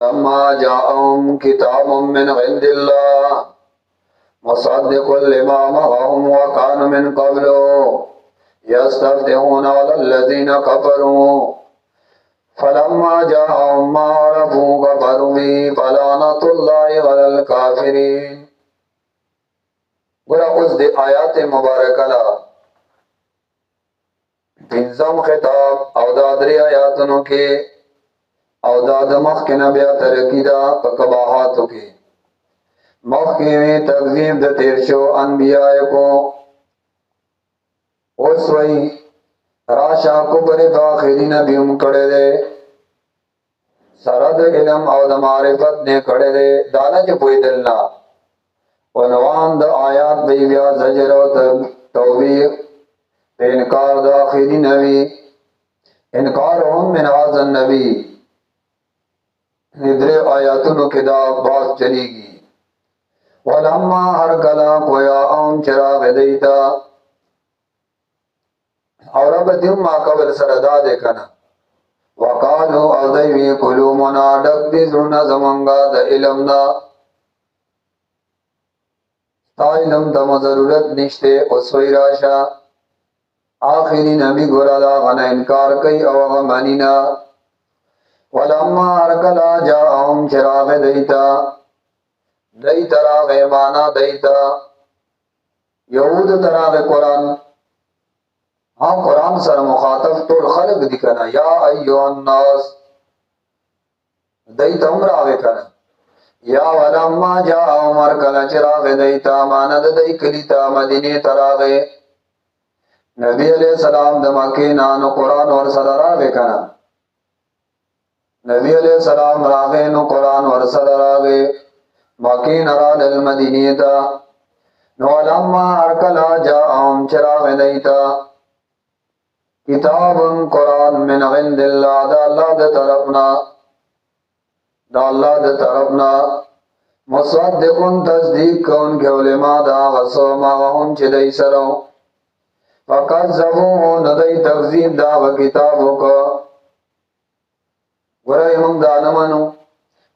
लम्मा जाअहुम किताबुम मिन इंदिल्लाह मुसद्दिकुल लिमा मअहुम व कानू मिन क़ब्लु यस्तफ्तिहूना अलल्लज़ीना कफ़रू फलम्मा जाअहुम मा अरफू कफ़रू बिही फलानतुल्लाहि अलल काफ़िरीन। गोरा उस दे आयात मुबारकला पिंजम खिताब और दादरी आयातनों के और दादमख के नबिया तरकीदा कबाहातों के मौके में तकजीब द तेरशो अनबिया को उस वही राशा को बरे बाखिरी नबी कड़े दे सरद इलम और मारिफत ने कड़े दे दानज कोई दिलना वनवान द आयात बेव्या जजर तौबीक इनकार द आखिरी नबी इनकार हम मिन हाज़न नबी निद्रे आयातुन के दा बात चलेगी वलम्मा हर कला कोया आम चिराग देता और अब दिम मा कबल सरदा देखना वकालो अदैवी कुलुमना डक दी जुना जमंगा द इलमना ता इलम दम जरूरत निश्ते उसवई राशा आखिरी नबी गुरादा गना इनकार कई अवग मनीना वलम्मा हर कला जा आम चिराग देता दई तराग माना देता यहूद तराग कुरान हाँ कुरान सर मुखातब तोल खलक दिखना या अय्युहन्नास दई तमराग कना या वलम्मा जा उमर कला चिराग देता मानद दई कलिता मदीने तरागे नबी अलैहि सलाम दमके नान कुरान और सदराग कना नबी अलैहि सलाम रागे नो कुरान और सदरागे मकीन अराल मदीनेता नवलम्मा अरकला जाअहुम चिराग देता किताबुन कुरान मिन इंदिल्लाह दा अल्लाह द तरफना मुसद्दिकुन तस्दीक कौन के उलमा दा गसो मागहुम चिदई सरो फकज़्ज़बू नदई तकज़ीब दा व किताबो को गुरे हम दानमनु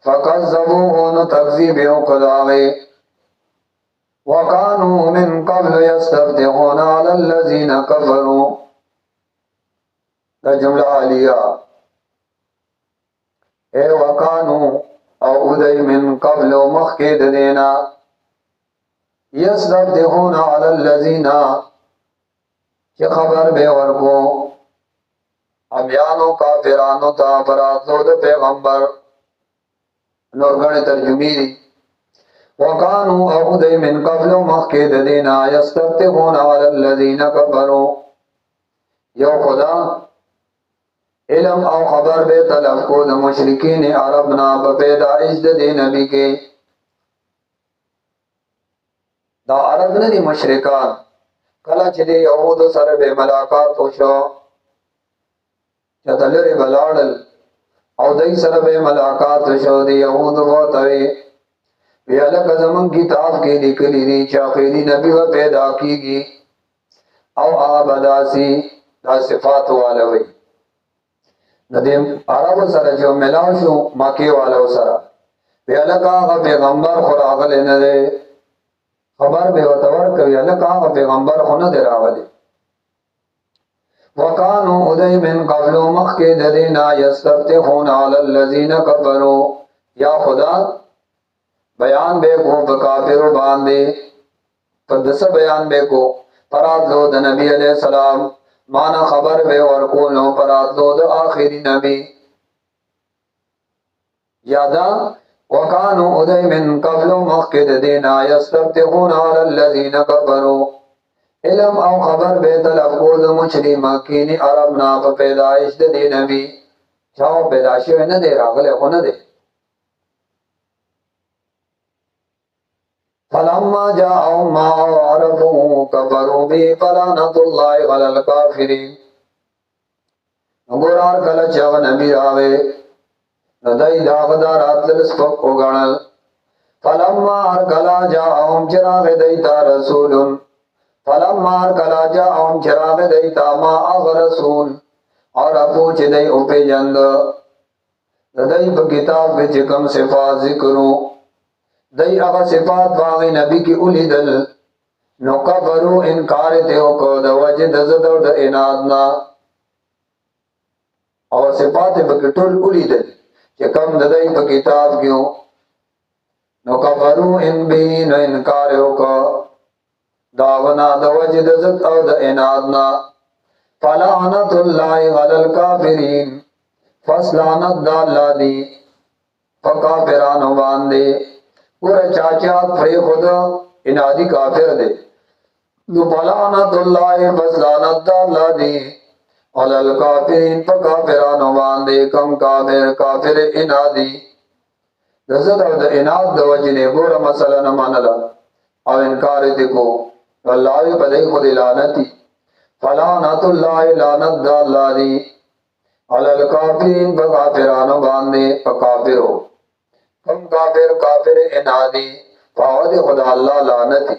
फकज़्ज़बू न तकज़ीबियों कदावे वकानू मिन क़ब्ल यस्तफ्तिहूना अलल्लज़ीना कफ़रू दा जुमला हालिया ए वकानू और उदय मिन क़ब्ल मखके देना यस्तफ्तिहूना अलल्लज़ीना के खबर बेवर को अम्यानो काफिरानो ता बरातो द पैगंबर नौरगण तर्जुमी वकानू अबुदय मिन क़ब्ल मखके देना यस्तफ्तिहूना अलल्लज़ीना कफ़रू यो खुदा इलम और खबर बे तलब को द मुशरिकीन अरब ना पैदाइश दे नबी के दा अरब ने मुशरिकान कला चले यहूद सर बे मुलाकात होशो चतलरे बलाडल और दई सर बे मुलाकात होशो दे यहूद वो तवे वे अलग जमन किताब के निकली दी चाखीरी नबी व पैदा कीगी और आबदासी दा सिफात वाला वही नदीम अरब सर जो मिलाओ शो मके वाला सरा वे अलग का पैगंबर खुरागले न दे खबर बे वतवर कभी अलग का पैगंबर खुन दे रावले वकानु उदय मिन क़ब्ल मखके देना यस्तफ्तिहूना अलल्लज़ीना कफ़रू या खुदा बयान बे को बकाफिर बांधे पदस बयान बे को फराद लो द नबी अलैहि सलाम माना खबर बे और को नो फराद लो द आखिरी नबी यादा वकानु उदय मिन क़ब्ल मखके देना यस्तफ्तिहूना अलल्लज़ीना कफ़रू इलम और खबर बे तलब को द मुशरिकीन अरब ना पैदाइश दे नबी चाहो पैदाइश न दे रागले को न दे फलम्मा जाअहुम मा अरफू कफ़रू बिही फलानतुल्लाहि अलल काफ़िरीन गोरार कल चव नबी आवे नदई दागदार अतल स्पक उगणल फलम्मा अरकला जाअहुम चिराग दैता रसूलुन फलम्मा अरकला जाअहुम चिराग दैता मा अग रसूल और अपूछ दई उपे जंद दई किताब के चिकम सिफात जिक्रो दई अगा सिफात वागे नबी की उलिदल नुकबरू इनकार तेओ को द वजह दजद द इनादना और सिफात बकटुल उलिदल चिकम दई किताब क्यों नुकबरू इन भी न इनकार को दावना द वजह दजद द इनादना फलानतुल्लाहि अलल काफिरीन फसलानत दाल्ला दी फका फिरानो बांधे पूरा चाचा फ्रे खुद इनादी काफिर दे फलानतुल्लाहि फसलानत दाल्ला दी अलल काफिरीन फका फिरानो बांधे कम काफिर काफिर इनादी दजद द इनाद द वजने पूरा मसला न मानला और इनकार देखो अल्लाह पदई खुद लानती फलानतुल्लाहि लानत दाल्ला दी अलल काफिरीन बकाफिरानो बांधे काफिरो कम काफिर काफिर इनादी फावद खुदा अल्लाह लानती